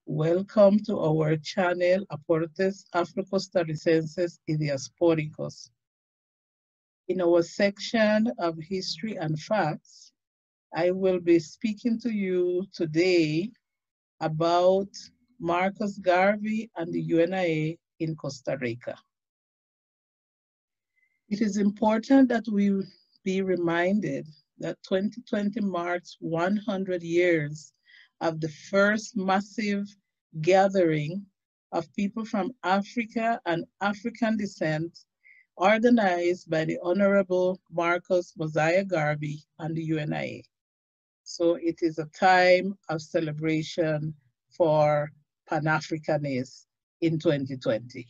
Welcome to our channel, Aportes Afrocostarricenses y Diaspóricos. In our section of History and Facts, I will be speaking to you today about Marcus Garvey and the UNIA in Costa Rica. It is important that we be reminded that 2020 marks 100 years of the first massive gathering of people from Africa and African descent organized by the Honorable Marcus Mossiah Garvey and the UNIA. So it is a time of celebration for Pan-Africanists in 2020.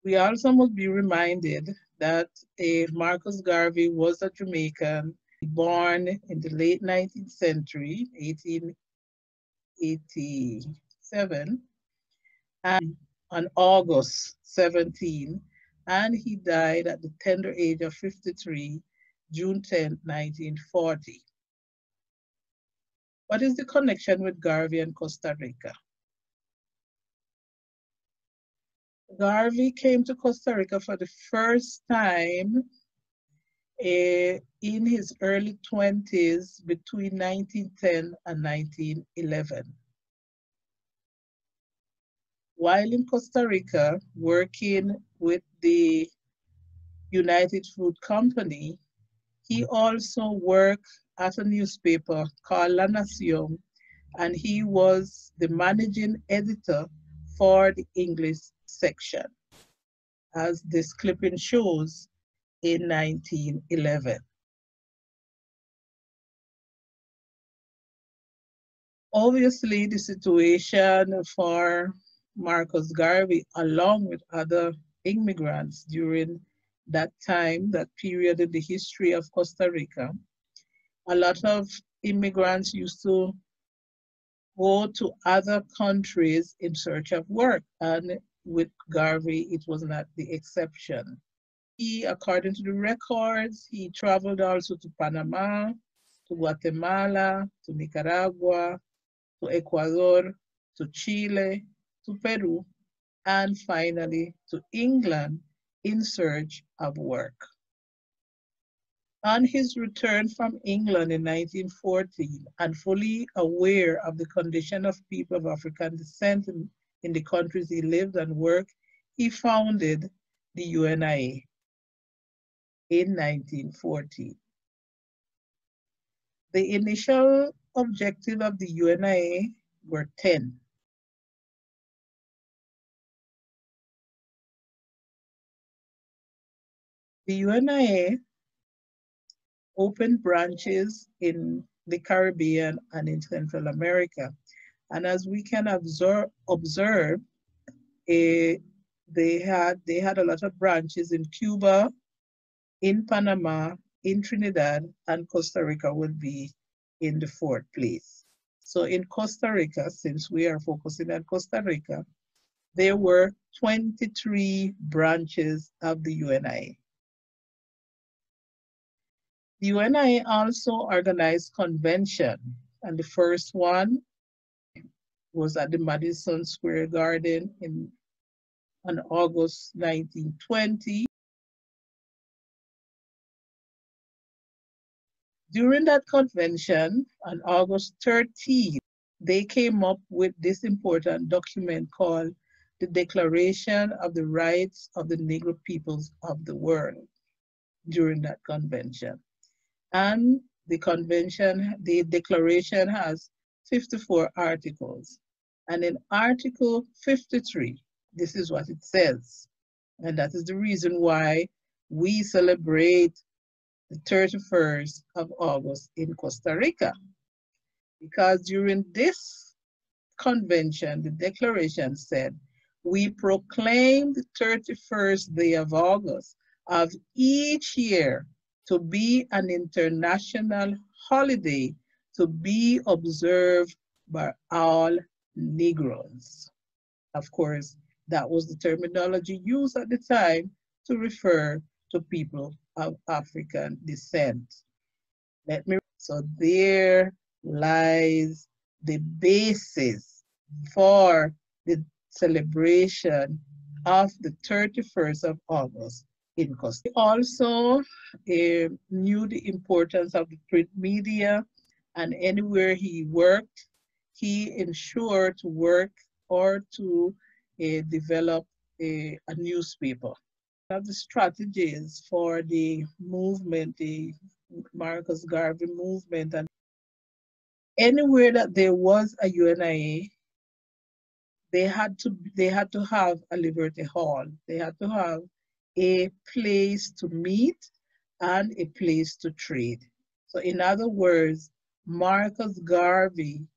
We also must be reminded that Marcus Garvey was a Jamaican born in the late 19th century, 1887, and on August 17, and he died at the tender age of 53, June 10, 1940. What is the connection with Garvey and Costa Rica? Garvey came to Costa Rica for the first time in his early 20s between 1910 and 1911. While in Costa Rica, working with the United Fruit Company, he also worked at a newspaper called La Nación, and he was the managing editor for the English section, as this clipping shows, in 1911. Obviously, the situation for Marcus Garvey, along with other immigrants during that time, that period in the history of Costa Rica, a lot of immigrants used to go to other countries in search of work, and with Garvey, it was not the exception. He, according to the records, he traveled also to Panama, to Guatemala, to Nicaragua, to Ecuador, to Chile, to Peru, and finally to England in search of work. On his return from England in 1914, and fully aware of the condition of people of African descent in the countries he lived and worked, he founded the UNIA in 1914. The initial objective of the UNIA were 10. The UNIA opened branches in the Caribbean and in Central America. And as we can observe, they had a lot of branches in Cuba, in Panama, in Trinidad, and Costa Rica will be in the fourth place. So in Costa Rica, since we are focusing on Costa Rica, there were 23 branches of the UNIA. The UNIA also organized convention, and the first one was at the Madison Square Garden on August 1920. During that convention, on August 13th, they came up with this important document called the Declaration of the Rights of the Negro Peoples of the World during that convention. And the declaration has 54 articles. And in Article 53, this is what it says. And that is the reason why we celebrate the 31st of August in Costa Rica. Because during this convention, the declaration said, we proclaim the 31st day of August of each year to be an international holiday to be observed by all Negroes. Of course, that was the terminology used at the time to refer to people of African descent. So there lies the basis for the celebration of the 31st of August in Costa Rica. He also knew the importance of the print media, and anywhere he worked, he ensured to work or to develop a newspaper. One of the strategies for the movement, the Marcus Garvey movement, and anywhere that there was a UNIA, they had to have a Liberty Hall. They had to have a place to meet and a place to trade. So in other words, Marcus Garvey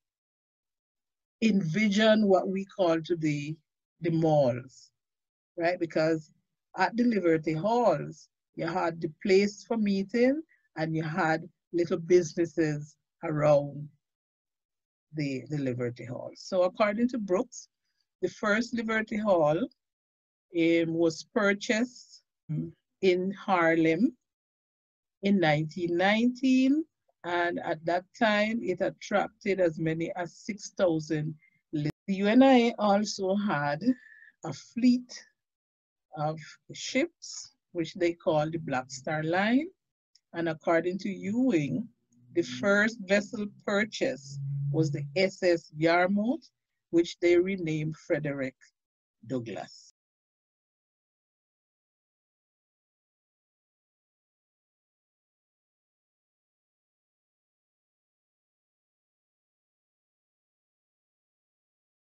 envisioned what we call today the malls, right? Because at the Liberty Halls, you had the place for meeting and you had little businesses around the Liberty Hall. So according to Brooks, the first Liberty Hall was purchased in Harlem in 1919, and at that time it attracted as many as 6,000. The UNIA also had a fleet of ships, which they called the Black Star Line, and according to Ewing, the first vessel purchased was the SS Yarmouth, which they renamed Frederick Douglass.